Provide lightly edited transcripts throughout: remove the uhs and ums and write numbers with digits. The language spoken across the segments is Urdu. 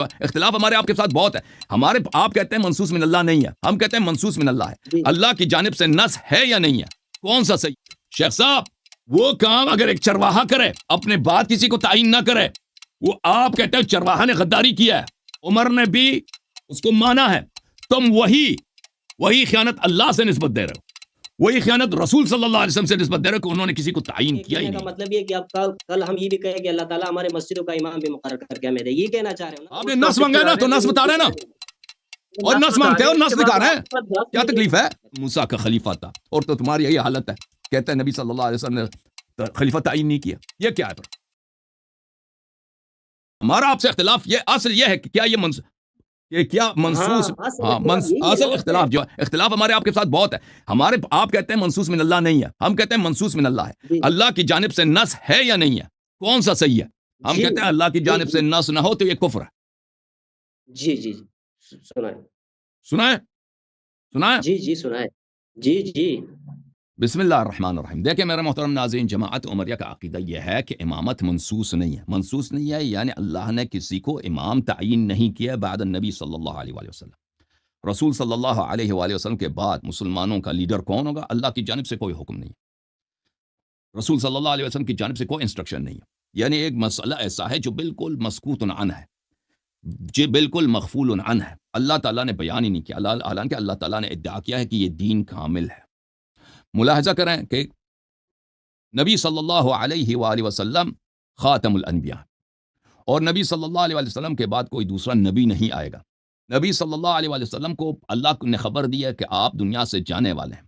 اختلاف ہمارے آپ کے ساتھ بہت ہے. ہمارے آپ کہتے ہیں منصوص من اللہ نہیں ہے, ہم کہتے ہیں منصوص من اللہ ہے. اللہ کی جانب سے نص ہے یا نہیں ہے؟ کون سا صحیح؟ شیخ صاحب وہ کام اگر ایک چرواہا کرے, اپنے بات کسی کو تعین نہ کرے, وہ آپ کہتے ہیں چرواہا نے غداری کیا ہے, عمر نے بھی اس کو مانا ہے, تم وہی خیانت اللہ سے نسبت دے رہے ہو, وہی خیانت رسول صلی اللہ علیہ وسلم سے نسبت دے رہے ہو کہ انہوں نے کسی کو تعین کیا ہی نہیں. مطلب یہ کہ اب کل ہم یہ بھی کہیں کہ اللہ تعالیٰ ہمارے مسجدوں کا امام بھی مقرر کر کے ہمیں دے, یہ کہنا چاہ رہے ہیں. آپ نے نص منگا نا تو نص بتا رہے ہیں نا, اور نص مانگتے ہیں اور نص دکھا رہے ہیں, کیا تکلیف ہے؟ موسیٰ کا خلیفہ تھا اور تو تمہاری یہی حالت ہے, کہتے ہیں نبی صلی اللہ علیہ وسلم نے خلیفہ تعین نہیں کیا. یہ کیا ہے پھر؟ ہمارا آپ سے اختلاف یہ اصل یہ ہے کہ کیا یہ منصوص, اصل اختلاف جو ہے, اختلاف ہمارے آپ کے ساتھ بہت ہے. ہمارے آپ کہتے ہیں منصوص من اللہ نہیں ہے, ہم کہتے ہیں منصوص من اللہ ہے. اللہ کی جانب سے نص ہے یا نہیں ہے؟ کون سا صحیح ہے؟ ہم کہتے ہیں اللہ کی جانب سے نص نہ ہو تو یہ کفر ہے. جی جی سنائے جی سنائے جی. بسم اللہ الرحمن الرحیم. دیکھیں میرے محترم ناظرین, جماعت عمریہ کا عقیدہ یہ ہے کہ امامت منصوص نہیں ہے. منصوص نہیں ہے یعنی اللہ نے کسی کو امام تعین نہیں کیا بعد النبی صلی اللہ علیہ وآلہ وسلم. رسول صلی اللہ علیہ وآلہ وسلم کے بعد مسلمانوں کا لیڈر کون ہوگا؟ اللہ کی جانب سے کوئی حکم نہیں ہے, رسول صلی اللہ علیہ وسلم کی جانب سے کوئی انسٹرکشن نہیں ہے. یعنی ایک مسئلہ ایسا ہے جو بالکل مسکوت عنہ ہے, جو بالکل مغفول عنہ ہے, اللہ تعالیٰ نے بیان ہی نہیں کیا, حالانکہ اللہ تعالیٰ نے ادعا کیا ہے کہ یہ دین کامل ہے. ملاحظہ کریں کہ نبی صلی اللہ علیہ وآلہ وسلم خاتم الانبیاء, اور نبی صلی اللہ علیہ وسلم کے بعد کوئی دوسرا نبی نہیں آئے گا. نبی صلی اللہ علیہ وسلم کو اللہ نے خبر دی ہے کہ آپ دنیا سے جانے والے ہیں.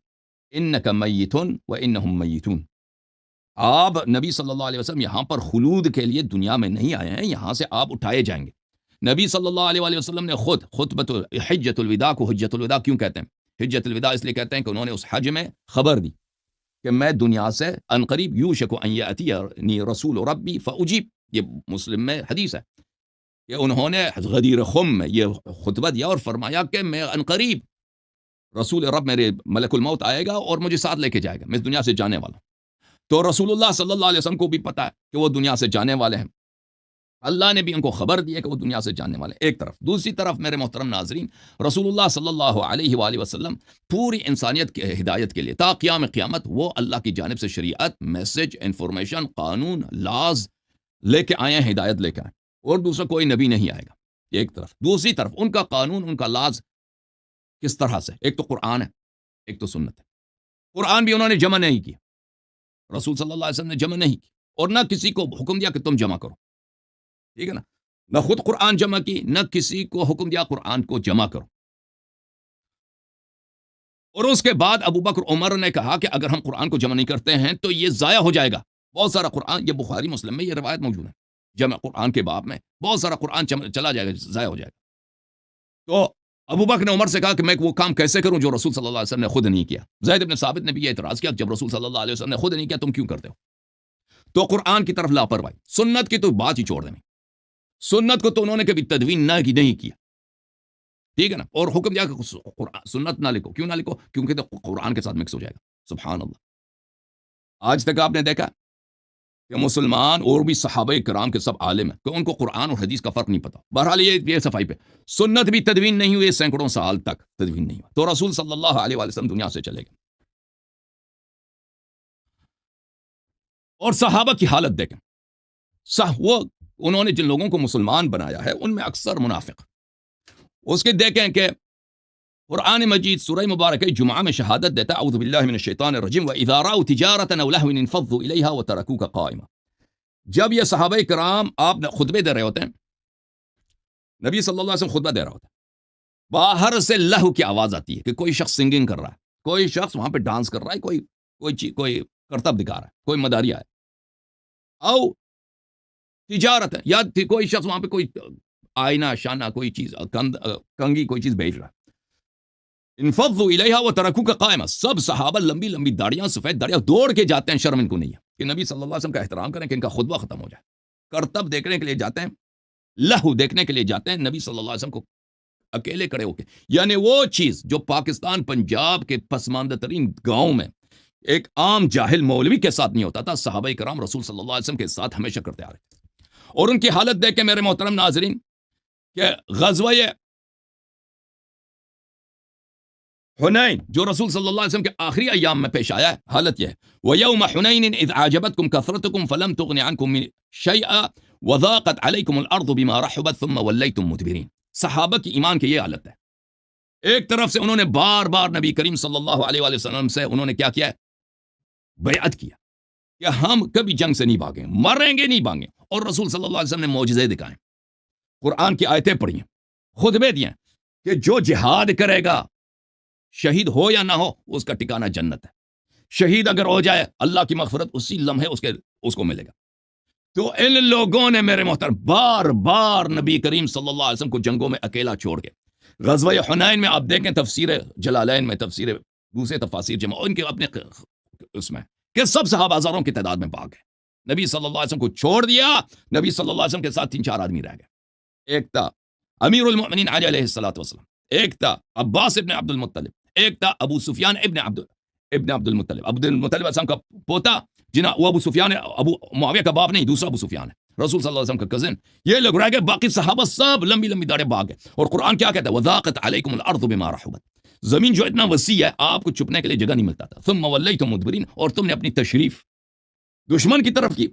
انک میت وانہم میتون. آپ نبی صلی اللہ علیہ وسلم یہاں پر خلود کے لیے دنیا میں نہیں آئے ہیں, یہاں سے آپ اٹھائے جائیں گے. نبی صلی اللہ علیہ وسلم نے خود خطبۃ حجۃ الوداع کو حجۃ الوداع کیوں کہتے ہیں؟ حجۃ الوداع اس لیے کہتے ہیں کہ انہوں نے اس حج میں خبر دی کہ میں دنیا سے عنقریب یوشک ان یأتینی رسول ربی فاجیب. یہ مسلم میں حدیث ہے کہ انہوں نے غدیر خم میں یہ خطبہ دیا اور فرمایا کہ میں عنقریب رسول رب, میرے ملک الموت آئے گا اور مجھے ساتھ لے کے جائے گا, میں اس دنیا سے جانے والا ہوں. تو رسول اللہ صلی اللہ علیہ وسلم کو بھی پتا ہے کہ وہ دنیا سے جانے والے ہیں, اللہ نے بھی ان کو خبر دی ہے کہ وہ دنیا سے جانے والے. ایک طرف. دوسری طرف میرے محترم ناظرین, رسول اللہ صلی اللہ علیہ وآلہ وسلم پوری انسانیت کی ہدایت کے لیے تا قیام قیامت وہ اللہ کی جانب سے شریعت, میسج, انفارمیشن, قانون, لاز لے کے آئے ہیں, ہدایت لے کے آئے, اور دوسرا کوئی نبی نہیں آئے گا. ایک طرف. دوسری طرف ان کا قانون, ان کا لاز کس طرح سے؟ ایک تو قرآن ہے, ایک تو سنت ہے. قرآن بھی انہوں نے جمع نہیں کیا, رسول صلی اللہ علیہ وسلم نے جمع نہیں کی, اور نہ کسی کو حکم دیا کہ تم جمع کرو. ٹھیک ہے نا, نہ خود قرآن جمع کی, نہ کسی کو حکم دیا قرآن کو جمع کرو. اور اس کے بعد ابو بکر عمر نے کہا کہ اگر ہم قرآن کو جمع نہیں کرتے ہیں تو یہ ضائع ہو جائے گا. بہت سارا قرآن, یہ بخاری مسلم میں یہ روایت موجود ہے, جمع قرآن کے باب میں بہت سارا قرآن چلا جائے گا, ضائع ہو جائے گا. تو ابو بکر نے عمر سے کہا کہ میں وہ کام کیسے کروں جو رسول صلی اللہ علیہ وسلم نے خود نہیں کیا. زید بن ثابت نے بھی یہ اعتراض کیا, جب رسول صلی اللہ علیہ وسلم نے خود نہیں کیا تم کیوں کرتے ہو؟ تو قرآن کی طرف لاپرواہی. سنت کی تو بات ہی چھوڑ دیں, سنت کو تو انہوں نے کبھی تدوین نہیں کیا. ٹھیک ہے نا, اور حکم دیا کہ سنت نہ لکھو. کیوں نہ لکھو؟ کیونکہ تو قرآن کے ساتھ مکس ہو جائے گا. سبحان اللہ. آج تک آپ نے دیکھا کہ مسلمان اور بھی صحابہ کرام کے سب عالم ہیں کہ ان کو قرآن اور حدیث کا فرق نہیں پتا. بہرحال یہ صفائی پہ سنت بھی تدوین نہیں ہوئی, سینکڑوں سال تک تدوین نہیں ہوا. تو رسول صلی اللہ علیہ وسلم دنیا سے چلے گئے, اور صحابہ کی حالت دیکھیں. وہ انہوں نے جن لوگوں کو مسلمان بنایا ہے ان میں اکثر منافق. اس کے دیکھیں کہ قرآن مجید سورہ مبارکہ جمعہ میں شہادت دیتا ہے اعوذ باللہ من الشیطان الرجیم وَإِذَا رَأَوْا تِجَارَةً أَوْ لَهْوًا انفضوا إِلَيْهَا وَتَرَكُوكَ قَائِمًا. جب یہ صحابہ کرام آپ خطبے دے رہے ہوتے ہیں, نبی صلی اللہ علیہ وسلم خطبہ دے رہا ہوتا ہے, باہر سے لہو کی آواز آتی ہے کہ کوئی شخص سنگنگ کر رہا ہے, کوئی شخص وہاں پہ ڈانس کر رہا ہے, کوئی کرتب دکھا رہا ہے, کوئی مداریہ ہے, او تجارت ہے, یا کوئی شخص وہاں پہ کوئی آئینہ شانہ کوئی چیز کنگھی کوئی چیز بیچ رہا ہے. انفضوا الیہا وترکوک قائما. سب صحابہ لمبی لمبی داڑیاں, سفید داڑیاں, دوڑ کے جاتے ہیں, شرم ان کو نہیں ہے کہ نبی صلی اللہ علیہ وسلم کا احترام کریں کہ ان کا خطبہ ختم ہو جائے. کرتب دیکھنے کے لیے جاتے ہیں, لہو دیکھنے کے لیے جاتے ہیں, نبی صلی اللہ علیہ وسلم کو اکیلے کھڑے ہو کے. یعنی وہ چیز جو پاکستان پنجاب کے پسماندہ ترین گاؤں میں ایک عام جاہل مولوی کے ساتھ نہیں ہوتا تھا, صحابہ کرام رسول صلی اللہ علیہ وسلم کے ساتھ ہمیشہ کرتے آ رہے تھے. اور ان کی حالت دیکھ کے میرے محترم ناظرین, کہ غزوہ حنین جو رسول صلی اللہ علیہ وسلم کے آخری ایام میں پیش آیا ہے، حالت یہ ہے وَيَوْمَ حُنَيْنٍ إِذْ أَعْجَبَتْكُمْ كَثْرَتُكُمْ فَلَمْ تُغْنِ عَنْكُمْ شَيْئًا وَضَاقَتْ عَلَيْكُمُ الْأَرْضُ بِمَا رَحُبَتْ ثُمَّ وَلَّيْتُمْ مُدْبِرِينَ۔ صحابہ کی ایمان کی یہ حالت ہے، ایک طرف سے انہوں نے بار بار نبی کریم صلی اللہ علیہ وآلہ وسلم سے انہوں نے کیا کیا ہے؟ بیعت کیا کہ ہم کبھی جنگ سے نہیں بھاگیں، مریں گے نہیں بھاگیں، اور رسول صلی اللہ علیہ وسلم نے معجزے دکھائے، قرآن کی آیتیں پڑھی ہیں، خطبے دیے ہیں کہ جو جہاد کرے گا شہید ہو یا نہ ہو اس کا ٹھکانہ جنت ہے، شہید اگر ہو جائے اللہ کی مغفرت اسی لمحے اس کو ملے گا۔ تو ان لوگوں نے میرے محترم بار بار نبی کریم صلی اللہ علیہ وسلم کو جنگوں میں اکیلا چھوڑ کے، غزوہ حنین میں آپ دیکھیں تفسیر جلالین میں، تفسیر دوسرے تفاسیر جمع ان کے اپنے اس میں کہ سب صحابہ ہزاروں کی تعداد میں بھاگ گئے، نبی صلی اللہ علیہ وسلم کو چھوڑ دیا، نبی صلی اللہ علیہ وسلم کے ساتھ 3-4 آدمی رہ گئے، ایک تھا امیر المؤمنین علی علیہ الصلوۃ والسلام، ایک تھا عباس ابن عبد المطلب، ایک تھا ابو سفیان ابن عبد المطلب، عبد المطلب اسلام کا پوتا جنہا وہ ابو سفیان ہے، ابو معاویہ کا باپ نہیں، دوسرا ابو سفیان ہے، رسول صلی اللہ علیہ وسلم کا کزن، یہ لوگ رہ گئے، باقی صحابہ سب لمبی لمبی داڑیں بھاگ گئے، اور قرآن کیا کہتا ہے وَضَاقَتْ عَلَيْكُمُ الْأَرْضُ بِمَا رَحُبَتْ، زمین جو اتنا وسیع ہے آپ کو چھپنے کے لیے جگہ نہیں ملتا تھا، ثُمَّ وَلَّيْتُمْ مُدْبِرِينَ، اور تم نے اپنی تشریف دشمن کی طرف کی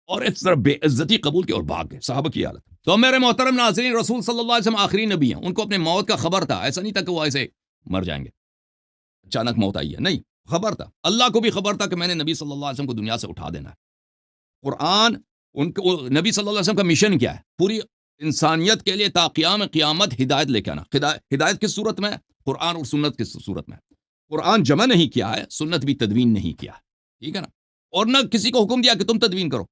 اور اس طرح بے عزتی قبول کی اور بھاگ گئے، صحابہ کی حالت۔ تو میرے محترم ناظرین، رسول صلی اللہ علیہ وسلم آخری نبی ہیں، ان کو اپنے موت کا خبر تھا، ایسا نہیں تھا کہ وہ ایسے مر جائیں گے، اچانک موت آئی ہے، نہیں، خبر تھا، اللہ کو بھی خبر تھا کہ میں نے نبی صلی اللہ علیہ وسلم کو دنیا سے اٹھا دینا ہے۔ قرآن ان کو، نبی صلی اللہ علیہ وسلم کا مشن کیا ہے؟ پوری انسانیت کے لیے تا قیام قیامت ہدایت لے کے آنا۔ ہدایت کس صورت میں ہے؟ قرآن اور سنت کس صورت میں ہے؟ قرآن جمع نہیں کیا ہے، سنت بھی تدوین نہیں کیا ہے، ٹھیک ہے نا، اور نہ کسی کو حکم دیا کہ تم تدوین کرو،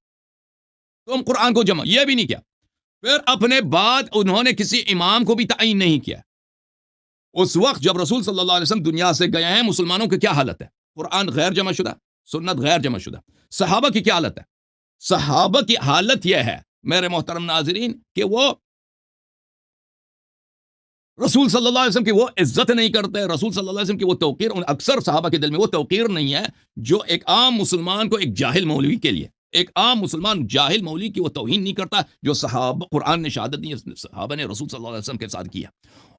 تم قرآن کو جمع، یہ بھی نہیں کیا۔ پھر اپنے بعد انہوں نے کسی امام کو بھی تعین نہیں کیا۔ اس وقت جب رسول صلی اللہ علیہ وسلم دنیا سے گئے ہیں، مسلمانوں کی کیا حالت ہے؟ قرآن غیر جمع شدہ، سنت غیر جمع شدہ۔ صحابہ کی کیا حالت ہے؟ صحابہ کی حالت یہ ہے میرے محترم ناظرین کہ وہ رسول صلی اللہ علیہ وسلم کی وہ عزت نہیں کرتے، رسول صلی اللہ علیہ وسلم کی وہ توقیر، اکثر صحابہ کے دل میں وہ توقیر نہیں ہے جو ایک عام مسلمان کو، ایک جاہل مولوی کے لیے، ایک عام مسلمان جاہل مولوی کی وہ توہین نہیں کرتا جو صحابہ، قرآن نے شہادت دی صحابہ نے رسول صلی اللہ علیہ وسلم کے ساتھ کیا،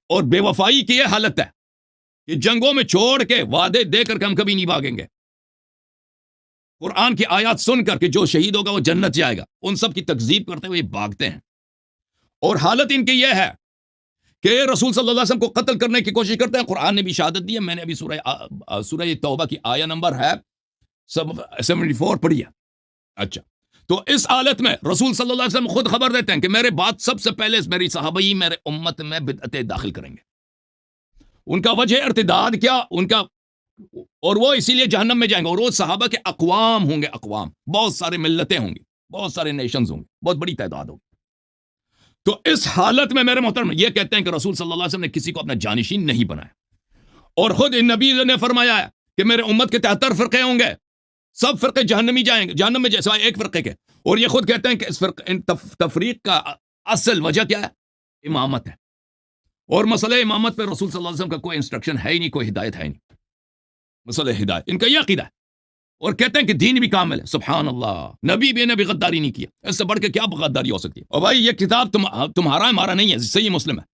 اور بے وفائی کی یہ حالت ہے کہ جنگوں میں چھوڑ کے وعدے دے کر کے ہم کبھی نہیں بھاگیں گے، قرآن کی آیات سن کر کہ جو شہید ہوگا وہ جنت جائے گا، ان سب کی تکذیب کرتے ہوئے بھاگتے ہیں، اور حالت ان کی یہ ہے کہ رسول صلی اللہ علیہ وسلم کو قتل کرنے کی کوشش کرتے ہیں۔ قرآن نے بھی شہادت دی ہے، میں نے ابھی سورہ توبہ کی آیہ نمبر ہے 74 پڑھی ہے۔ اچھا، تو اس حالت میں رسول صلی اللہ علیہ وسلم خود خبر دیتے ہیں کہ میرے بعد سب سے پہلے میری صحابہ ہی میرے امت میں بدعتیں داخل کریں گے۔ ان کا وجہ ارتداد کیا؟ ان کا، اور وہ اسی لیے جہنم میں جائیں گے، اور وہ صحابہ کے اقوام ہوں گے، اقوام، بہت سارے ملتیں ہوں گی، بہت سارے نیشنز ہوں گے، بہت بڑی تعداد ہوگی۔ تو اس حالت میں میرے محترم یہ کہتے ہیں کہ رسول صلی اللہ علیہ وسلم نے کسی کو اپنا جانشین نہیں بنایا، اور خود ان نبی نے فرمایا ہے کہ میرے امت کے 73 فرقے ہوں گے، سب فرقے جہنمی جائیں گے، جہنم میں سوائے ایک فرقے کے، اور یہ خود کہتے ہیں کہ اس تفریق کا اصل وجہ کیا ہے؟ امامت ہے، اور مسئلہ امامت پہ رسول صلی اللہ علیہ وسلم کا کوئی انسٹرکشن ہے ہی نہیں، کوئی ہدایت ہے ہی نہیں، مسئلہ ہدایت ان کا یہ عقیدہ ہے، اور کہتے ہیں کہ دین بھی کامل ہے۔ سبحان اللہ، نبی بھی نے بھی غداری نہیں کیا، اس سے بڑھ کے کیا غداری ہو سکتی ہے؟ اور بھائی یہ کتاب تمہارا ہمارا نہیں ہے، صحیح مسلم ہے،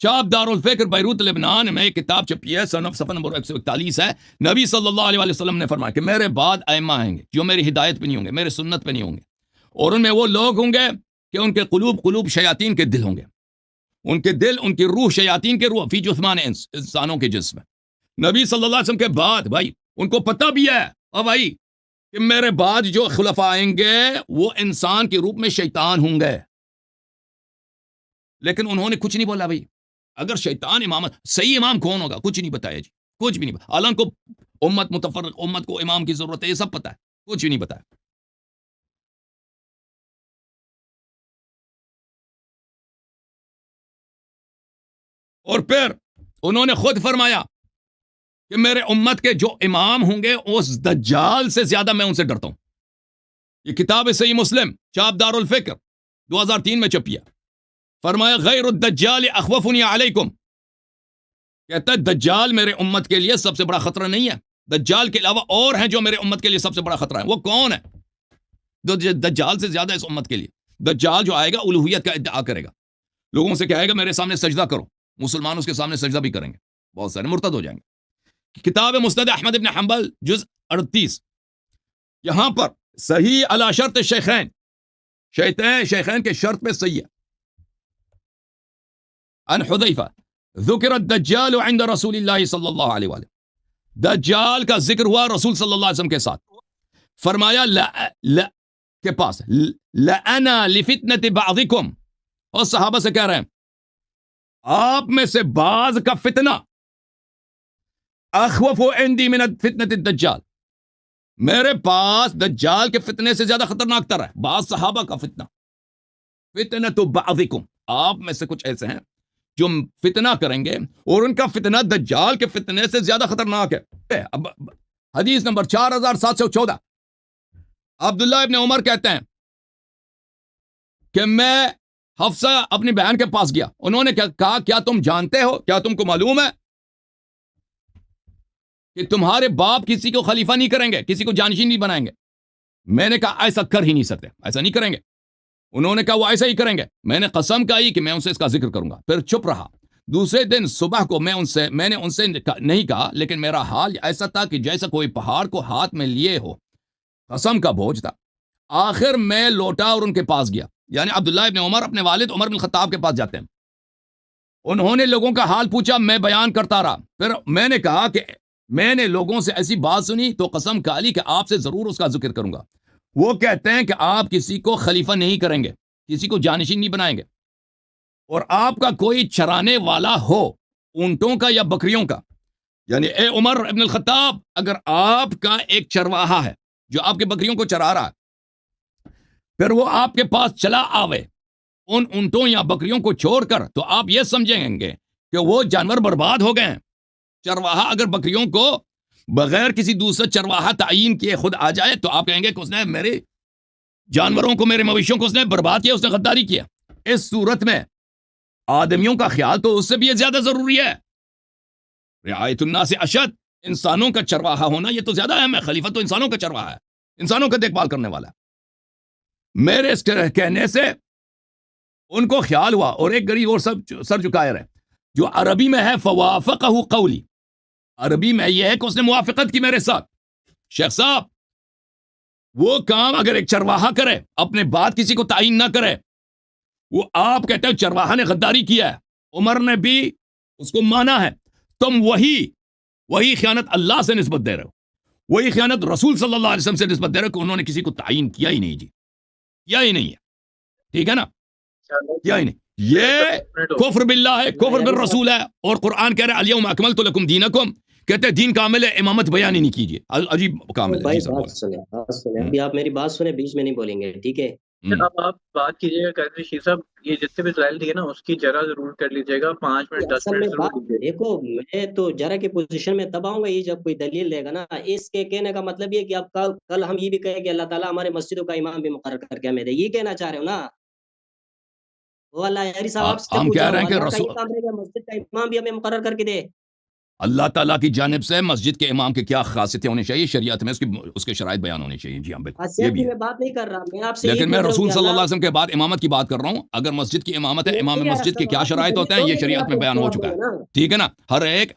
چاپ دارالفکر بیروت لبنان میں ایک کتاب چھپی ہے، صفحہ نمبر 141 ہے، نبی صلی اللہ علیہ وسلم نے فرمایا کہ میرے بعد ائمہ آئیں گے جو میری ہدایت پہ نہیں ہوں گے، میرے سنت پہ نہیں ہوں گے، اور ان میں وہ لوگ ہوں گے کہ ان کے قلوب شیاطین کے دل ہوں گے، ان کے دل، ان کی روح شیاطین کے روح فی جثمان انس، انسانوں کے جسم میں۔ نبی صلی اللہ علیہ وسلم کے بعد بھائی ان کو پتہ بھی ہے اور بھائی کہ میرے بعد جو خلفاء آئیں گے وہ انسان کے روپ میں شیطان ہوں گے، لیکن انہوں نے کچھ نہیں بولا۔ بھائی اگر شیطان امامت، صحیح امام کون ہوگا؟ کچھ نہیں بتایا جی، کچھ بھی نہیں بتایا، حالانکہ امت متفرق، امت کو امام کی ضرورت ہے، یہ سب پتہ ہے، کچھ بھی نہیں بتایا۔ اور پھر انہوں نے خود فرمایا کہ میرے امت کے جو امام ہوں گے اس دجال سے زیادہ میں ان سے ڈرتا ہوں۔ یہ کتاب ہے صحیح مسلم، چاپ دارالفکر 2003 میں چھپی ہے۔ فرمایا غیر الدجال اخوفنی علیکم، کہتا ہے دجال میرے امت کے لیے سب سے بڑا خطرہ نہیں ہے، دجال کے علاوہ اور ہیں جو میرے امت کے لیے سب سے بڑا خطرہ ہے۔ وہ کون ہے دجال سے زیادہ اس امت کے لیے؟ دجال جو آئے گا الوہیت کا ادعا کرے گا، لوگوں سے کہے گا میرے سامنے سجدہ کرو، مسلمان اس کے سامنے سجدہ بھی کریں گے، بہت سارے مرتد ہو جائیں گے۔ کتاب مسند احمد ابن حنبل جز 38، یہاں پر صحیح علی شرط شیخین، شیخین کے شرط پہ صحیح ہے۔ عن حذیفہ ذکر الدجال عند رسول اللہ صلی اللہ علیہ وآلہ، دجال کا ذکر ہوا رسول صلی اللہ علیہ وسلم کے ساتھ، فرمایا لا کے پاس لأنا لفتنة بعضکم، اور صحابہ سے کہہ رہے ہیں آپ میں سے بعض کا فتنہ اخوف عندی من فتنة الدجال، میرے پاس دجال کے فتنے سے زیادہ خطرناک تر ہے بعض صحابہ کا فتنہ۔ فتنۃ بعضکم، آپ میں سے کچھ ایسے ہیں جو فتنہ کریں گے اور ان کا فتنہ دجال کے فتنے سے زیادہ خطرناک ہے۔ اب حدیث نمبر 4714، عبداللہ ابن عمر کہتے ہیں کہ میں حفصہ اپنی بہن کے پاس گیا، انہوں نے کہا کیا تم جانتے ہو، کیا تم کو معلوم ہے کہ تمہارے باپ کسی کو خلیفہ نہیں کریں گے، کسی کو جانشین نہیں بنائیں گے؟ میں نے کہا ایسا کر ہی نہیں سکتے، ایسا نہیں کریں گے۔ انہوں نے کہا وہ ایسا ہی کریں گے۔ میں نے قسم کھائی کہ میں ان سے اس کا ذکر کروں گا، پھر چپ رہا۔ دوسرے دن صبح کو میں نے ان سے نہیں کہا، لیکن میرا حال ایسا تھا کہ جیسا کوئی پہاڑ کو ہاتھ میں لیے ہو، قسم کا بوجھ تھا۔ آخر میں لوٹا اور ان کے پاس گیا، یعنی عبداللہ ابن عمر اپنے والد عمر بن خطاب کے پاس جاتے ہیں۔ انہوں نے لوگوں کا حال پوچھا، میں بیان کرتا رہا، پھر میں نے کہا کہ میں نے لوگوں سے ایسی بات سنی تو قسم کھا لی کہ آپ سے ضرور اس کا ذکر کروں گا۔ وہ کہتے ہیں کہ آپ کسی کو خلیفہ نہیں کریں گے، کسی کو جانشین نہیں بنائیں گے، اور آپ کا کوئی چرانے والا ہو اونٹوں کا یا بکریوں کا، یعنی اے عمر ابن الخطاب، اگر آپ کا ایک چرواہا ہے جو آپ کے بکریوں کو چرا رہا ہے، پھر وہ آپ کے پاس چلا آوے ان اونٹوں یا بکریوں کو چھوڑ کر، تو آپ یہ سمجھیں گے کہ وہ جانور برباد ہو گئے ہیں۔ چرواہا اگر بکریوں کو بغیر کسی دوسرے چرواہا تعین کیے خود آ جائے تو آپ کہیں گے کہ اس نے میرے جانوروں کو، میرے مویشیوں کو اس نے برباد کیا، اس نے غداری کیا۔ اس صورت میں آدمیوں کا خیال تو اس سے بھی زیادہ ضروری ہے۔ رعایت الناس اشد، انسانوں کا چرواہا ہونا یہ تو زیادہ اہم ہے۔ خلیفہ تو انسانوں کا چرواہا ہے، انسانوں کا دیکھ بھال کرنے والا ہے۔ میرے اس کہنے سے ان کو خیال ہوا، اور ایک غریب اور سر جھکائے رہے، جو عربی میں ہے فوافقہ قولی، عربی میں یہ ہے کہ اس نے موافقت کی میرے ساتھ۔ شیخ صاحب، وہ کام اگر ایک چرواہا کرے، اپنے بات کسی کو تعین نہ کرے، وہ آپ کہتے ہیں چرواہا نے غداری کیا ہے، عمر نے بھی اس کو مانا ہے، تم وہی خیانت اللہ سے نسبت دے رہے ہو، وہی خیانت رسول صلی اللہ علیہ وسلم سے نسبت دے رہے ہو کہ انہوں نے کسی کو تعین کیا ہی نہیں، جی کیا ہی نہیں ہے، ٹھیک ہے نا، کیا ہی نہیں۔ یہ کفر باللہ ہے، کفر بالرسول ہے، اور قرآن کہہ رہے الیوم اکملت لکم دینکم، کہتے ہیں دین کامل ہے، امامت بیان ہی نہیں کیجیے، عجیب کامل ہے۔ بھائی جی بات سنیں، ابھی آپ میری بات سنیں، بیچ میں نہیں بولیں گے، ٹھیک ہے؟ اب آپ بات کیجیے گا قادری شیخ صاحب، یہ جتنے بھی دلائل دیے نا اس کی جرا ضرور کر لیجیے گا، 5 منٹ 10 اصل میں منٹ ضرور بات دیجیے گا۔ دیکھو، میں تو جرا کی پوزیشن میں تب آؤں گا یہ جب کوئی دلیل دے گا نا۔ اس کے کہنے کا مطلب یہ کہ اب کل ہم یہ بھی کہیں کہ اللہ تعالیٰ ہمارے مسجدوں کا امام بھی مقرر کر کے ہمیں دے، یہ کہنا چاہ رہے ہو نا؟ وہ اللہ یاری صاحب آپ سے ہم پوچھ کہہ رہا رہے ہوں، ہیں کہ اللہ کا یہ کام رہے گا مسجد کا امام بھی ہمیں مقرر کر کے دے؟ اللہ تعالیٰ کی جانب سے مسجد کے امام کے کیا خاصیتیں ہونی چاہیے، شریعت میں اس کے شرائط بیان ہونے چاہیے۔ جی ہاں بالکل، یہ خاصیت بھی کی ہے، میں بات نہیں کر رہا، میں آپ سے لیکن یہ میں پوچھ رہا ہوں رسول کہ صلی اللہ اللہ علیہ وسلم کے بعد امامت کی بات کر رہا ہوں۔ اگر مسجد کی امامت ہے، امام یہ مسجد کے کیا آپ شرائط ہوتے ہیں، یہ شریعت میں بیان ہو چکا ہے، ٹھیک ہے نا؟ ہر ایک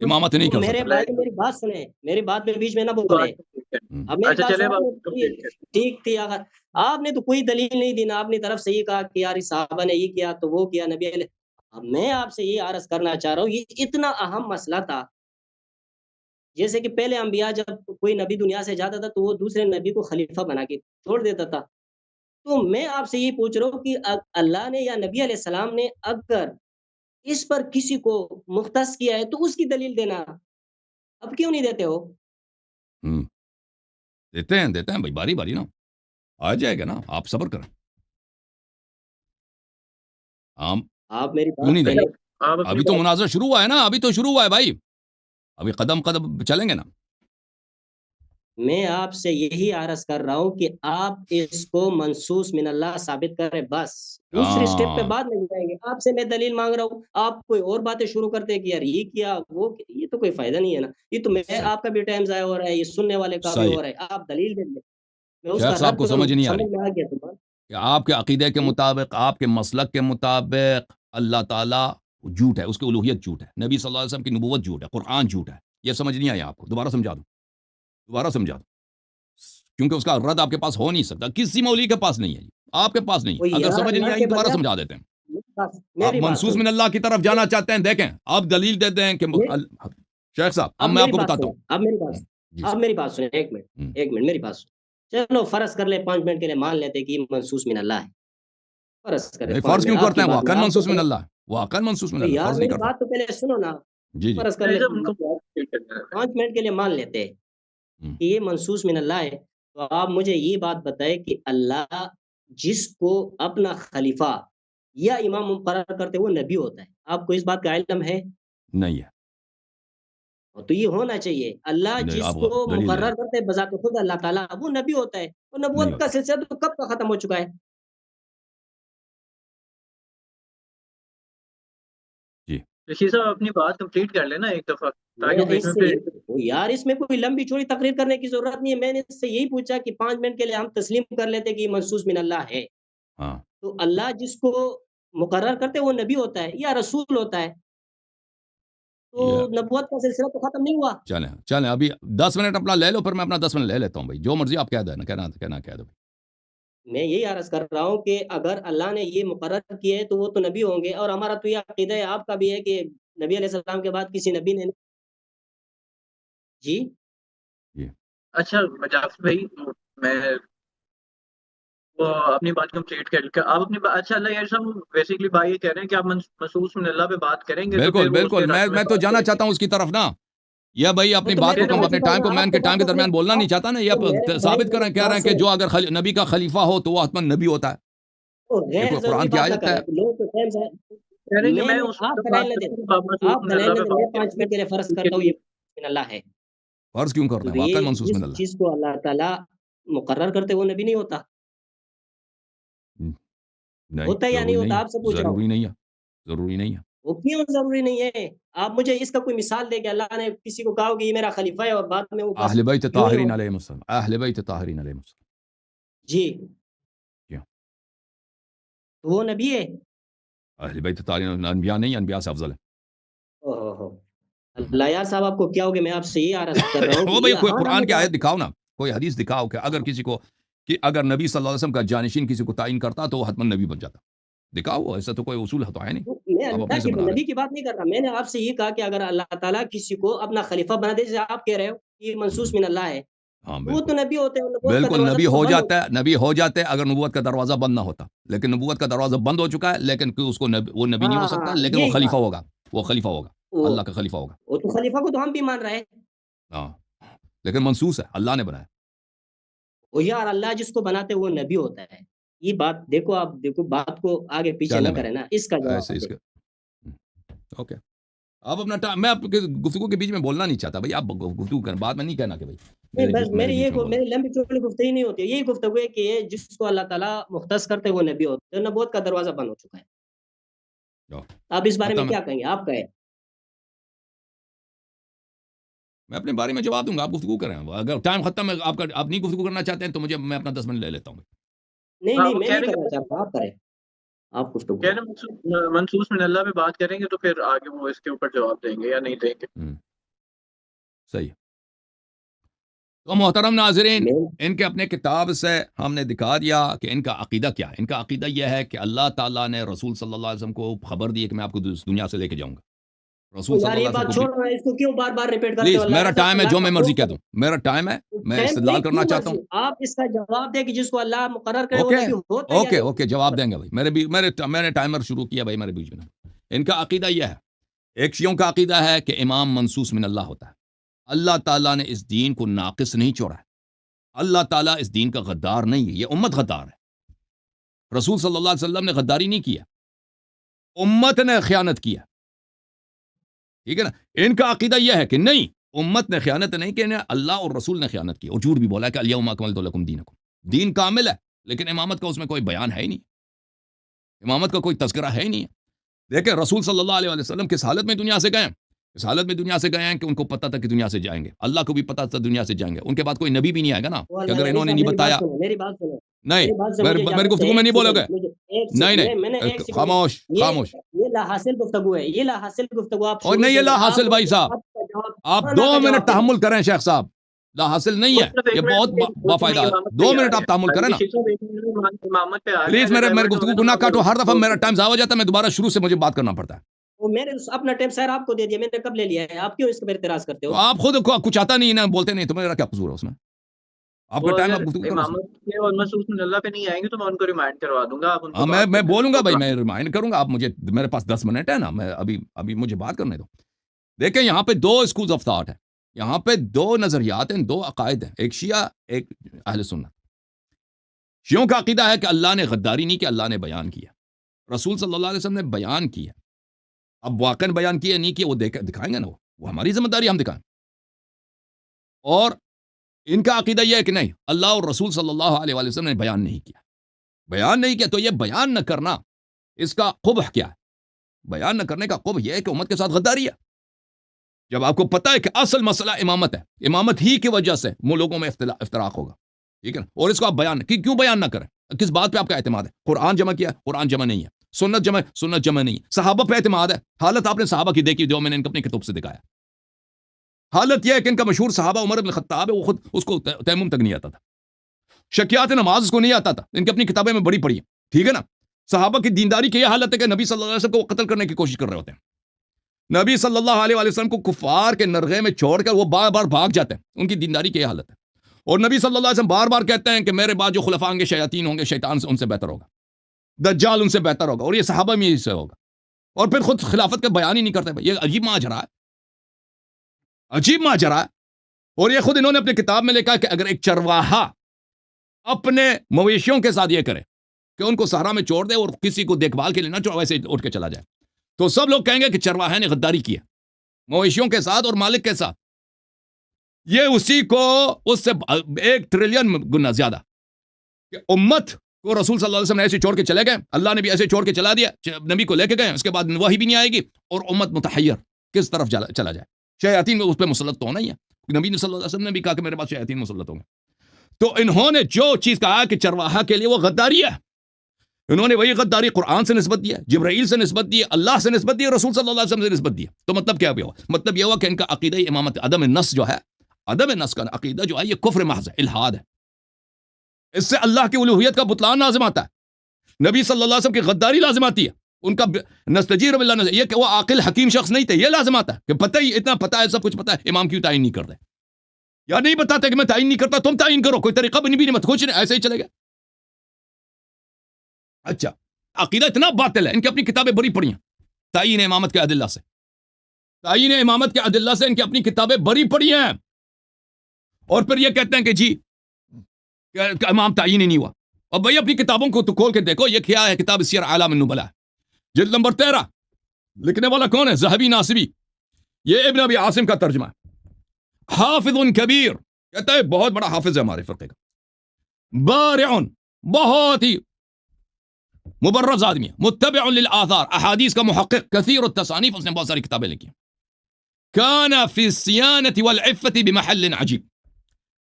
امامت نہیں کر میرے سکتا۔ بھائی میری بات سنیں، میری بات میں بیچ میں نہ بولے۔ اب میری اچھا بات چلے سنیں، ٹھیک تھی، اگر آپ نے تو کوئی دلیل نہیں دی نا، اپنی طرف سے یہ کہا کہ یار صحابہ نے یہ کیا تو وہ کیا نبی علیہ۔ اب میں آپ سے یہ عرض کرنا چاہ رہا ہوں، یہ اتنا اہم مسئلہ تھا، جیسے کہ پہلے انبیاء جب کوئی نبی دنیا سے جاتا تھا تو وہ دوسرے نبی کو خلیفہ بنا کے چھوڑ دیتا تھا۔ تو میں آپ سے یہ پوچھ رہا ہوں کہ اللہ نے یا نبی علیہ السلام نے اگر اس پر کسی کو مختص کیا ہے تو اس کی دلیل دینا، اب کیوں نہیں دیتے ہو؟ دیتے ہیں بھائی، باری باری نا آ جائے گا نا، آپ صبر کریں۔ آپ میری کیوں نہیں بات دیں گے؟ سنیں، ابھی تو مناظرہ شروع ہوا ہے نا، ابھی تو شروع ہوا ہے بھائی، ابھی قدم چلیں گے نا۔ میں آپ سے یہی عرض کر رہا ہوں کہ آپ اس کو منصوص من اللہ ثابت کریں، بس دوسری سٹیپ پہ بعد میں جائیں گے۔ آپ سے میں دلیل مانگ رہا ہوں، آپ کوئی اور باتیں شروع کرتے ہیں کہ یار یہ کیا وہ کیا، یہ تو کوئی فائدہ نہیں ہے نا، یہ تو میں آپ کا بھی ٹائم ضائع ہو رہا ہے، یہ سننے والے کا بھی ہو رہا ہے، آپ دلیل دیں گے، میں اس کا شیخ صاحب رد کو کروں، سمجھ نہیں آ رہی، سمجھ میں آ گیا تمہیں؟ کہ آپ کے عقیدے کے مطابق، آپ کے مسلک کے مطابق اللہ تعالیٰ جھوٹ ہے، اس کی الوہیت جھوٹ ہے، نبی صلی اللہ علیہ وسلم کی نبوت جھوٹ ہے، قرآن جھوٹ ہے. یہ سمجھ نہیں آیا آپ کو؟ دوبارہ سمجھا دوں کیونکہ اس کا رد آپ کے پاس ہو نہیں سکتا، کسی مولوی کے پاس نہیں ہے، آپ کے پاس نہیں وہ ہے. اگر یار سمجھ نہیں اللہ آئی کے دوبارہ بندے، سمجھا دیتے ہیں. آپ میری بات منصوص سنو، من اللہ کی طرف جانا چاہتے ہیں، دیکھیں آپ دلیل دے دیں کہ شیخ صاحب اب اب میں آپ میری کو بات بتاتا سنو، ہوں. اب میری بات جی اب میری بات سنیں، ایک منٹ میری بات سنو. چلو فرض کر لیں 5 منٹ کے لیے مان لیتے کہ یہ منصوص من اللہ ہے، فرض کریں نہیں، 5 فرض کیوں منٹ آپ کرتے کی ہیں؟ بات میں واقعا آپ کو منصوص من اللہ ہے، واقعا منصوص من اللہ، یار فرض نہیں میری کرتا. بات تو پہلے سنو نا. جی جی فرض کر نہیں لیں صاحب ان کو بات کلیئر کرنا ہے. 5 منٹ کے لیے مان لیتے ہم. کہ یہ منصوص من اللہ ہے، تو آپ مجھے یہ بات بتائیں کہ اللہ جس کو اپنا خلیفہ یا امام مقرر کرتے وہ نبی ہوتا ہے، آپ کو اس بات کا علم ہے؟ نہیں ہے. تو یہ ہونا چاہیے، اللہ نہیں، جس آپ کو دلیل دیں. مقرر کرتے ہیں بذات خود اللہ تعالیٰ وہ نبی ہوتا ہے، اور نہیں نبوت کا ہوتا. سلسلہ تو کب کا ختم ہو چکا ہے. جی رشید صاحب اپنی بات کمپلیٹ کر لینا ایک دفعہ، میں تاکہ وہ بیچ اس میں سے پھر یار اس میں کوئی لمبی چوڑی تقریر کرنے کی ضرورت نہیں ہے. میں نے اس سے یہی پوچھا کہ 5 منٹ کے لیے ہم تسلیم کر لیتے کہ یہ منصوص من اللہ ہے، ہاں. تو اللہ جس کو مقرر کرتے وہ نبی ہوتا ہے یا رسول ہوتا ہے، تو یہ نبوت کا سلسلہ تو ختم نہیں ہوا. چلیں ابھی 10 منٹ اپنا لے لو، پھر میں اپنا 10 منٹ لے لیتا ہوں بھائی، جو مرضی آپ کہہ دیں، کہہ دو. میں یہی عرض کر رہا ہوں کہ اگر اللہ نے یہ مقرر کیا ہے تو وہ تو نبی ہوں گے، اور ہمارا تو یہ عقیدہ ہے، آپ کا بھی ہے کہ نبی علیہ السلام کے بعد کسی نبی نے. جی جی اچھا جعفر بھائی، میں وہ اپنی بات کمپلیٹ کر کے آپ اپنی بات. اچھا اللہ یار صاحب بیسیکلی بھائی یہ کہہ رہے ہیں کہ آپ منصوص من اللہ پہ بات کریں گے تو بالکل پھر وہ اس بالکل، کے رد میں میں تو بات جانا کریں گے. چاہتا ہوں اس کی طرف نا. یا بھائی وہ اپنی تو بات میں کو تو اپنے وہی ٹائم کو، بات میں ان کے ٹائم کے درمیان بولنا نہیں چاہتا نا. یا ثابت کریں، کہہ رہے ہیں کہ جو اگر نبی کا خلیفہ ہو تو وہ حتماً نبی ہوتا ہے. یہ غیر کوئی ضروری قرآن کی بات نہ آیت ہے؟ کریں لوگ تو ٹائم سے. کہہ رہے ہیں کہ میں میں نے اس آپ وقت دلائل بات نہ کروں دیں، گا، آپ منصوص آپ من دلائل اللہ نہ پہ دیں، میں بات کریں 5 گے منٹ کے لیے فرض اس کے کرتا ہوں لیے. یہ من اللہ ہے. فرض کیوں کرتے تو ہیں؟ واقعا یہ منصوص جس من اللہ. چیز کو اللہ تعالیٰ مقرر کرتے وہ نبی نہیں ہوتا، نہیں، ہوتا ہے یا نہیں ضروری نہیں ہوتا؟ ہے، آپ سے پوچھ رہا ہوں. ضروری نہیں ہے، ضروری نہیں ہے. وہ کیوں ضروری نہیں ہے؟ آپ مجھے اس کا کوئی مثال دے کہ اللہ نے کسی کو کہا ہو کہ یہ میرا خلیفہ ہے اور بعد میں وہ بس اہل بیت یوں ہی ہو. طاہرین علیہم السلام، اہل بیت طاہرین علیہم السلام. جی کیا تو وہ نبی ہے؟ اہل بیت طاہرین انبیاء نہیں، انبیاء سے افضل ہے. اوہ اللہ یار صاحب آپ کو کیا ہو گیا؟ میں آپ سے یہ عرض کر رہا ہوں وہ کہ بھائی یہ کوئی ہاں نہ قرآن میں کی جواب. آیت دکھاؤ نا، کوئی حدیث دکھاؤ کہ اگر کسی کو، کہ اگر نبی صلی اللہ علیہ وسلم کا جانشین کسی کو تعین کرتا تو وہ حتماً نبی بن جاتا. دکھاؤ، ایسا تو کوئی اصول تو ہے نہیں، میں آپ اپنے اللہ سے کی بنا رہے نبی کی بات نہیں کر رہا. میں نے آپ سے یہ کہا کہ اگر اللہ تعالیٰ کسی کو اپنا خلیفہ بنا دے، جیسے آپ کہہ رہے ہو یہ ہیں. منصوص من اللہ ہے، ہاں وہ بالکل تو نبی ہوتے ہیں، نبوت کا بالکل، دروازہ نبی تو ہو بند ہو. جاتا ہے، نبی ہو جاتے ہیں اگر نبوت کا دروازہ بند نہ ہوتا. لیکن نبوت کا دروازہ بند ہو چکا ہے، لیکن اس کو وہ نبی نہیں ہو سکتا، ہاں لیکن وہ یہی خلیفہ بات. ہوگا، وہ خلیفہ ہوگا، وہ اللہ کا خلیفہ ہوگا. وہ تو خلیفہ کو تو ہم بھی مان رہے ہیں. ہاں، لیکن منصوص ہے، اللہ نے بنایا. وہ یار اللہ جس کو بناتے وہ نبی ہوتا ہے. یہ بات دیکھو، آپ دیکھو بات کو آگے پیچھے چلیں نہ بھائی، کریں نا، اس کا ایسے جواب اس دیں. کے اوکے. آپ اپنا ٹائم، میں آپ کے گفتگو کے بیچ میں بولنا نہیں چاہتا بھائی. آپ گفتگو کریں، بعد میں نہیں کہنا کہ بھائی نہیں بس میرے میری بیچ میں بولنا. میری لمبی چوڑی گفتگو نہیں ہوتی ہے. یہی گفتگو ہے کہ یہ جس کو اللہ تعالیٰ مختص کرتے وہ نبی ہوتے ہیں، نبوت کا دروازہ بند ہو چکا ہے. جاؤ. آپ اس بارے میں ختم ہے. کیا کہیں گے؟ آپ کہیں. میں اپنے بارے میں جواب دوں گا، آپ گفتگو کریں. اگر ٹائم ختم ہے، آپ نہیں گفتگو کرنا چاہتے ہیں تو میں اپنا 10 منٹ لے لیتا ہوں. نہیں ہاں نہیں وہ میں کہہ نہیں رہے کرنا ہیں چاہتا، آپ کریں، آپ گفتگو کہہ کریں. رہے ہیں منصوص من اللہ پہ بات کریں گے تو پھر آگے وہ اس کے اوپر جواب دیں گے یا نہیں دیں گے. صحیح. تو محترم ناظرین، میں ان کے اپنے کتاب سے ہم نے دکھا دیا کہ ان کا عقیدہ کیا ہے. ان کا عقیدہ یہ ہے کہ اللہ تعالیٰ نے رسول صلی اللہ علیہ وسلم کو خبر دی ہے کہ میں آپ کو اس دنیا سے لے کے جاؤں گا. رسول صلی یار اللہ یہ علیہ وسلم بات کو چھوڑ رہا ہے، اس کو کیوں بار بار ریپیٹ کرتے ہو؟ پلیز، اللہ میرا یار صاحب ٹائم ہے، اللہ جو کا میں مرضی خوف کہہ کرو. دوں. میرا ٹائم ہے، میں ٹائم استدلال نہیں، کرنا کیوں چاہتا مرضی ہوں. آپ اس کا جواب دیں کہ جس کو اللہ مقرر کرے وہ اوکے نبی ہوتا ہے یا اوکے نہیں. اوکے، جواب دیں گے بھائی. میں نے ٹائمر شروع کیا بھائی، میرے بیچ میں. ان کا عقیدہ یہ ہے، ایک شیعوں کا عقیدہ ہے کہ امام منصوص من اللہ ہوتا ہے. اللہ تعالیٰ نے اس دین کو ناقص نہیں چھوڑا ہے. اللہ تعالیٰ اس دین کا غدار نہیں ہے، یہ امت غدار ہے. رسول صلی اللہ علیہ وسلم نے غداری نہیں کیا، امت نے خیانت کیا. ٹھیک ہے نا. ان کا عقیدہ یہ ہے کہ نہیں، امت نے خیانت نہیں کی، اللہ اور رسول نے خیانت کی اور جھوٹ بھی بولا کہ الیوم اکملت لکم دینکم. دین کامل ہے، لیکن امامت کا اس میں کوئی بیان ہے ہی نہیں، امامت کا کوئی تذکرہ ہے ہی نہیں. دیکھیں رسول صلی اللہ علیہ وسلم کس حالت میں دنیا سے گئے، اس حالت میں دنیا سے گئے ہیں کہ ان کو پتہ تھا کہ دنیا سے جائیں گے. اللہ کو بھی پتہ تھا دنیا سے جائیں گے. ان کے بعد کوئی نبی بھی نہیں آئے گا نا وہ کہ اللہ اگر یار انہوں نے صاحب نہیں میری بات بتایا. سنو، میری بات سنو. نہیں میری بات سے میری مجھے میری اجازت گفتگو ہے، میں ایک نہیں بولو سیکنڈ گے. مجھے ایک نہیں سیکنڈ میں نے نہیں ایک سیکنڈ خاموش یہ خاموش. یہ لا حاصل گفتگو ہے، یہ لا حاصل گفتگو آپ اور شروع نہیں سے یہ لا آپ حاصل بھائی صاحب، آپ کا جواب آپ ہاں 2 نہ کا منٹ جواب دے رہے تحمل ہیں۔ کریں شیخ صاحب. لا حاصل نہیں ہے، صرف ایک یہ منٹ بہت میں با فائدہ ہے. امامت پہ 2 ہی آ منٹ رہے آپ تحمل ہیں کریں نا بشیر صاحب، ایک منٹ میں امامت پہ آ گئے پلیز. اگر میرے ڈائیورٹ گفتگو ہوں کو گے نہ تو کاٹو. ہر دفعہ میں میرا ٹائم ضائع ہو جاتا ہے، میں دوبارہ شروع سے مجھے بات کرنا پڑتا ہے. وہ میں نے اپنا ٹائم سر آپ کو دے دیا، میں نے کب لے لیا ہے؟ آپ کیوں اس پر اعتراض کرتے تو ہو؟ آپ خود کچھ آتا نہیں نا، بولتے نہیں تو میرا کیا قصور ہے اس میں؟ آپ کا وہ ٹائم اگر آپ گفتگو کرو اس میں. امامت کے اور مسعود من اللہ پہ نہیں آئیں گے تو میں ان کو ریمائنڈ کروا دوں گا، آپ ان کو ہاں بات میں کرنے بولوں دیں. گا بھائی، میں ریمائنڈ کروں گا. آپ مجھے، میرے پاس 10 منٹ ہے نا، میں ابھی مجھے بات کرنے دو. دیکھیں یہاں پہ 2 اسکولز آف تھاٹ ہیں، یہاں پہ 2 نظریات ہیں، 2 عقائد ہیں، ایک شیعہ ایک اہل سنت. شیعوں کا عقیدہ ہے کہ اللہ نے غداری نہیں کی، اللہ نے بیان کیا. رسول صلی اللہ علیہ وسلم نے بیان کیا. اب واقعاً بیان کیا نہیں کیا وہ دکھائیں گے نا، وہ ہماری ذمہ داری، ہم دکھائیں. اور ان کا عقیدہ یہ ہے کہ نہیں، اللہ اور رسول صلی اللہ علیہ وآلہ وسلم نے بیان نہیں کیا. بیان نہیں کیا تو یہ بیان نہ کرنا، اس کا قبح کیا ہے؟ بیان نہ کرنے کا قبح یہ ہے کہ امت کے ساتھ غداری ہے. جب آپ کو پتہ ہے کہ اصل مسئلہ امامت ہے، امامت ہی کی وجہ سے لوگوں میں افتراق ہوگا، ٹھیک ہے نا، اور اس کو آپ بیان کیوں بیان نہ کریں؟ کس بات پہ آپ کا اعتماد ہے؟ قرآن جمع کیا، قرآن جمع نہیں ہے. سنت جمع نہیں ہے. صحابہ پہ اعتماد ہے، حالت آپ نے صحابہ کی دیکھی جو میں نے ان کو اپنی کتب سے دکھایا. حالت یہ ہے کہ ان کا مشہور صحابہ عمر بن خطاب ہے، وہ خود اس کو تیمم تک نہیں آتا تھا. شکیات نماز اس کو نہیں آتا تھا، ان کی اپنی کتابیں میں بڑی پڑھی ہیں، ٹھیک ہے نا. صحابہ کی دینداری کی یہ حالت ہے کہ نبی صلی اللہ علیہ وسلم کو وہ قتل کرنے کی کوشش کر رہے ہوتے ہیں. نبی صلی اللہ علیہ وآلہ وسلم کو کفار کے نرغے میں چھوڑ کر وہ بار بار بھاگ جاتے ہیں. ان کی دینداری کی یہ حالت ہے. اور نبی صلی اللہ علیہ وسلم بار بار کہتے ہیں کہ میرے بعد جو خلفاء ہوں گے شیاطین ہوں گے، شیطان سے ان سے بہتر ہوگا، دجال ان سے بہتر ہوگا، اور یہ صحابہ میں سے ہوگا. اور پھر خود خلافت کا بیان ہی نہیں کرتے. یہ عجیب ماجرا ہے، عجیب ماجرا ہے. اور یہ خود انہوں نے اپنی کتاب میں لکھا کہ اگر ایک چرواہا اپنے مویشیوں کے ساتھ یہ کرے کہ ان کو صحرا میں چھوڑ دے اور کسی کو دیکھ بھال کے لیے نہ چھوڑے، ویسے اٹھ کے چلا جائے، تو سب لوگ کہیں گے کہ چرواہے نے غداری کی ہے مویشیوں کے ساتھ اور مالک کے ساتھ. یہ اسی کو اس سے 1 ٹریلین گنا زیادہ کہ امت کو رسول صلی اللہ علیہ وسلم نے ایسے چھوڑ کے چلے گئے، اللہ نے بھی ایسے چھوڑ کے چلا دیا، نبی کو لے کے گئے، اس کے بعد وحی بھی نہیں آئے گی اور امت متحیر کس طرف چلا جائے. شیاطین اس پہ مسلط تو ہونا ہی ہے. نبی صلی اللہ علیہ وسلم نے بھی کہا کہ میرے پاس شیاطین مسلط ہوں گے. تو انہوں نے جو چیز کہا کہ چرواہا کے لیے وہ غداری ہے، انہوں نے وہی غداری قرآن سے نسبت دیا، جبرائیل سے نسبت دی، اللہ سے نسبت دی، رسول صلی اللہ علیہ وسلم سے نسبت دی. تو مطلب کیا ہوا؟ مطلب یہ ہوا کہ ان کا عقیدہ امامت، عدم نص جو ہے، عدم نص کا عقیدہ جو ہے یہ کفر محض ہے، الحاد ہے. اس سے اللہ کی الوہیت کا بطلان لازم آتا ہے، نبی صلی اللہ علیہ وسلم کی غداری لازم آتی ہے، ان کا نستجیر باللہ، یہ کہ وہ عاقل حکیم شخص نہیں تھے، یہ لازم آتا ہے کہ پتہ ہی اتنا پتہ ہے، سب کچھ پتہ ہے، امام کیوں تعین نہیں کرتے؟ یا نہیں بتاتے کہ میں تعین نہیں کرتا، تم تعین کرو، کوئی طریقہ بنی بھی نہیں، مت کچھ نہیں، ایسے ہی چلے گا. اچھا عقیدہ اتنا باطل ہے، ان کی اپنی کتابیں بڑی پڑھی ہیں تعین امامت کے ادلہ سے، تعین امامت کے ادلہ سے ان کی اپنی کتابیں بڑی پڑھی ہیں. اور پھر یہ کہتے ہیں کہ جی کہ امام تعین ہی نہیں ہوا. اور بھائی اپنی کتابوں کو تو کھول کے دیکھو، یہ کیا ہے؟ کتاب سیر اعلام النبلاء جلد نمبر 13، لکھنے والا کون ہے؟ ذہبی ناصبی. یہ ابن ابی عاصم کا ترجمہ ہے. حافظ کبیر، کہتا ہے بہت بڑا حافظ ہے ہمارے فرقے کا، بارع، بہت ہی مبرز آدمی ہے، متبع للآثار، احادیث کا محقق، کثیر التصانیف، اس نے بہت ساری کتابیں لکھی. کان فی الصیانۃ والعفۃ بمحل عجیب،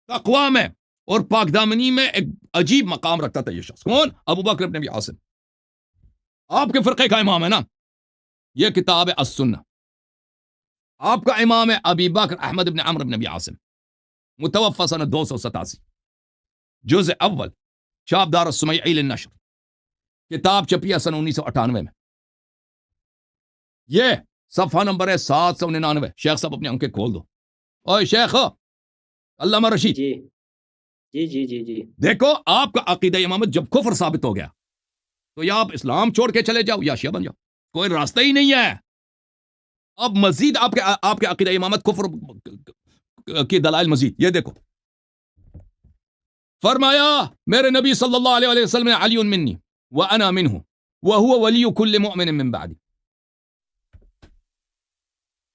تقوی میں اور پاک دامنی میں ایک عجیب مقام رکھتا تھا یہ شخص. کون؟ ابو بکر ابن ابی عاصم، آپ کے فرقے کا امام ہے نا. یہ کتاب ہے السنہ، آپ کا امام ہے ابی بکر احمد بن عمرو بن ابی عاصم، متوفى سنہ 287، جزء اول، چھاپ دار السمیعی للنشر، کتاب چھپی ہے سنہ 1998 میں. یہ صفحہ نمبر ہے 799. شیخ صاحب اپنی آنکھیں کھول دو. اوے شیخ علامہ رشید، جی جی جی جی جی دیکھو آپ کا عقیدہ امامت جب کفر ثابت ہو گیا تو یا آپ اسلام چھوڑ کے چلے جاؤ یا شیعہ بن جاؤ، کوئی راستہ ہی نہیں ہے. اب مزید آپ کے عقیدہ امامت کفر کی دلائل مزید یہ دیکھو. فرمایا میرے نبی صلی اللہ علیہ وسلم نے علی منی وانا منہ وهو ولی کل مؤمن من بعدی،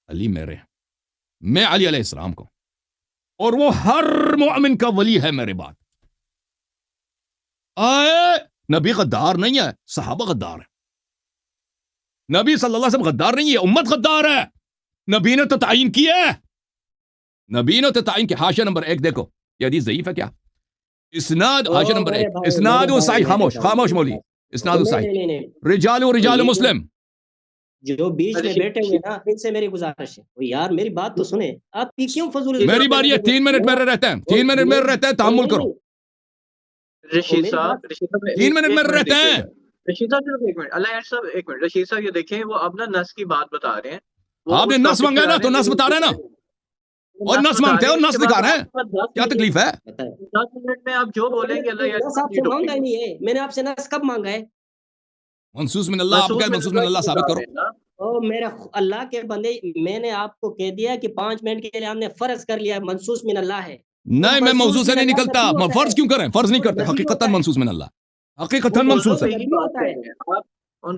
علی میرے، میں علی علیہ السلام کو، اور وہ ہر مؤمن کا ولی ہے میرے بعد. آئے نبی غدار نہیں ہے، صحابہ غدار ہے. نبی صلی اللہ علیہ وسلم غدار نہیں ہے، امت غدار ہے. نبی نے تو تعین کی ہے، نبی نے تو تعین کی. حاشیہ نمبر 1 دیکھو، یہ حدیث ضعیف ہے کیا؟ اسناد او حاشیہ نمبر میرے 1 بھائی، اسناد میرے بھائی، صحیح. میرے خاموش بھائی، خاموش میرے مولوی. بھائی. اسناد نہیں صحیح. نہیں نہیں رجال رجال یہ مسلم. جو بیچ میں بیٹھے ہوئے نا ان سے میری گزارش ہے وہ یار میری بات تو سنیں. آپ کی کیوں فضول میری باری ہے. 3 منٹ میرے رہتے ہیں. 3 منٹ میرے رہتے ہیں. تحمل کرو. رشید صاحب 3 منٹ میرے رہتے ہیں. رشید صاحب صرف ایک منٹ. اللہ یار صاحب ایک منٹ. رشید صاحب یہ دیکھیں وہ اب نا نس کی بات بتا رہے ہیں. وہ آپ نے اس نس topic مانگا پہ نا آ تو رہے ہیں نس بتا رہے ہیں نا. اور نس مانگتے ہیں اور نس دکھا رہے ہیں. کیا تکلیف ہے؟ 10 منٹ میں آپ جو بولیں گے اللہ یار نس آپ سے مانگا ہی نہیں ہے. میں نے آپ سے نس کب مانگا ہے؟ منصوص من اللہ. آپ کیا منصوص من اللہ ثابت کرو. او میرا اللہ کے بندے میں نے آپ کو کہہ دیا کہ 5 منٹ کے لیے ہم نے فرض کر لیا منصوص من اللہ ہے. نہیں میں موضوع سے نہیں نکلتا. فرض کیوں کریں؟ فرض نہیں کرتے. حقیقتاً منصوص من اللہ. حقیقتاً منصوص ہے.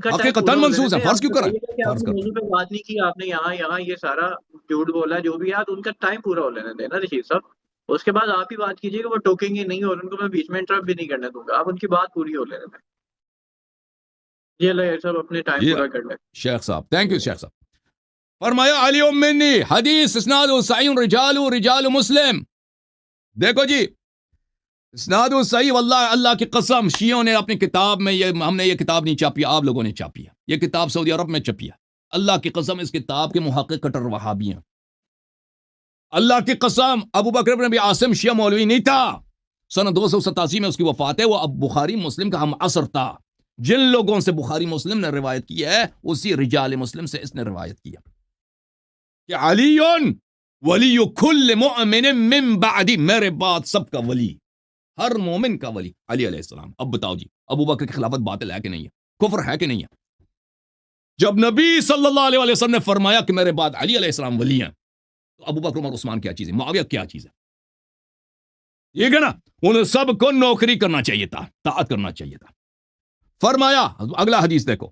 حقیقتاً منصوص ہے. فرض کیوں کریں؟ فرض کرتے. موضوع پہ بات نہیں کی آپ نے. یہاں یہ سارا جھوٹ بولا جو بھی ہے. ان کا ٹائم پورا ہو لینے دینا رشید صاحب. اس کے بعد آپ ہی بات کیجیے کہ وہ ٹوکیں گے نہیں اور ان کو میں بیچ میں انٹرپٹ بھی نہیں کرنے دوں گا. آپ ان کی بات پوری ہو لینے دیں. جی اللہ یار صاحب اپنے ٹائم پورا کر لیں. شیخ صاحب تھینک یو. شیخ صاحب فرمایا علی منی حدیث اسناد صحیح رجال رجال مسلم. دیکھو جی اسناد صحیح واللہ اللہ کی قسم شیعوں نے اپنی کتاب میں ہم نے یہ کتاب نہیں چھاپی. آپ لوگوں نے چھاپی ہے. یہ کتاب سعودی عرب میں چھپی ہے. اللہ کی قسم اس کتاب کے محقق کٹر وہابی ہیں. اللہ کی قسم ابو بکر بن ابی عاصم شیعہ مولوی نہیں تھا. سن 287 میں اس کی وفات ہے. وہ اب بخاری مسلم کا ہم عصر تھا. جن لوگوں سے بخاری مسلم نے روایت کی ہے اسی رجال مسلم سے اس نے روایت کیا کہ علی ولی کل مؤمن من بعدی. میرے بعد سب کا ولی, ہر مومن کا ولی علی علیہ السلام. اب بتاؤ جی ابو بکر کی خلافت باطل ہے کہ نہیں ہے؟ کفر ہے کہ نہیں ہے؟ جب نبی صلی اللہ علیہ وسلم نے فرمایا کہ میرے بعد علی علیہ السلام ولی ہیں تو ابو بکر عمر عثمان کیا چیز ہے؟ معاویہ کیا چیز ہے؟ یہ کہ نا انہیں سب کو نوکری کرنا چاہیے تھا, طاعت کرنا چاہیے تھا. فرمایا اگلا حدیث دیکھو.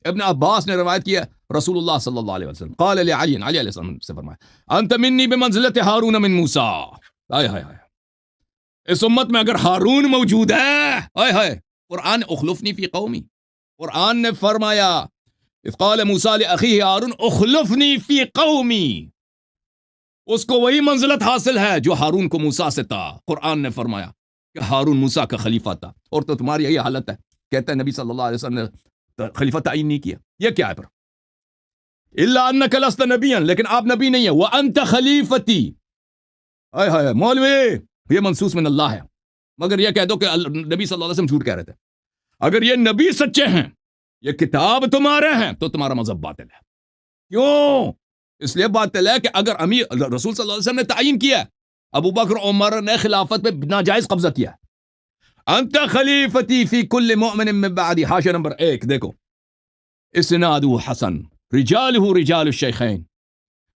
ابن عباس نے روایت کیا رسول اللہ صلی اللہ علیہ وسلم قال علی علیہ السلام سے فرمایا انت منی بمنزلت ہارون من موسیٰ. آئے ہائے ہائے, اس امت میں اگر ہارون موجود ہے, آئے ہائے, قرآن اخلفنی فی قومی. قرآن نے فرمایا اذ قال موسیٰ لأخیہ ہارون اخلفنی فی قومی. اس کو وہی منزلت حاصل ہے جو ہارون کو موسیٰ سے تھا. قرآن نے فرمایا کہ ہارون موسیٰ کا خلیفہ تھا اور تو تمہاری یہی حالت ہے. کہتے ہیں نبی صلی اللہ علیہ وسلم نے خلیفہ تعین نہیں کیا. یہ کیا ہے پھر؟ الا انک لست نبیا, لیکن آپ نبی نہیں ہے. وانت خلیفتی. ہائے ہائے مولوی یہ منصوص من اللہ ہے. مگر یہ کہہ دو کہ نبی صلی اللہ علیہ وسلم جھوٹ کہہ رہے تھے. اگر یہ نبی سچے ہیں, یہ کتاب تمہارے ہیں, تو تمہارا مذہب باطل ہے. کیوں؟ اس لیے باطل ہے کہ اگر امیر رسول صلی اللہ علیہ وسلم نے تعین کیا, ابو بکر عمر نے خلافت پہ ناجائز قبضہ کیا, انت خلیفتی فی کل مؤمن من بعدی. حاشیہ نمبر 1 دیکھو. اسنادہ حسن رجالہ رجال الشیخین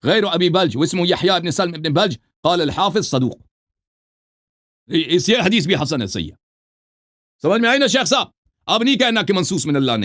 غیر ابی بلج واسمہ یحییٰ بن سلم بن بلج قال الحافظ صدوق. اس یہ حدیث بھی حسن ہے, صحیح ہے. سمجھ میں آئی نا شیخ صاحب؟ اب نہیں کہنا کہ منصوص من اللہ نہیں.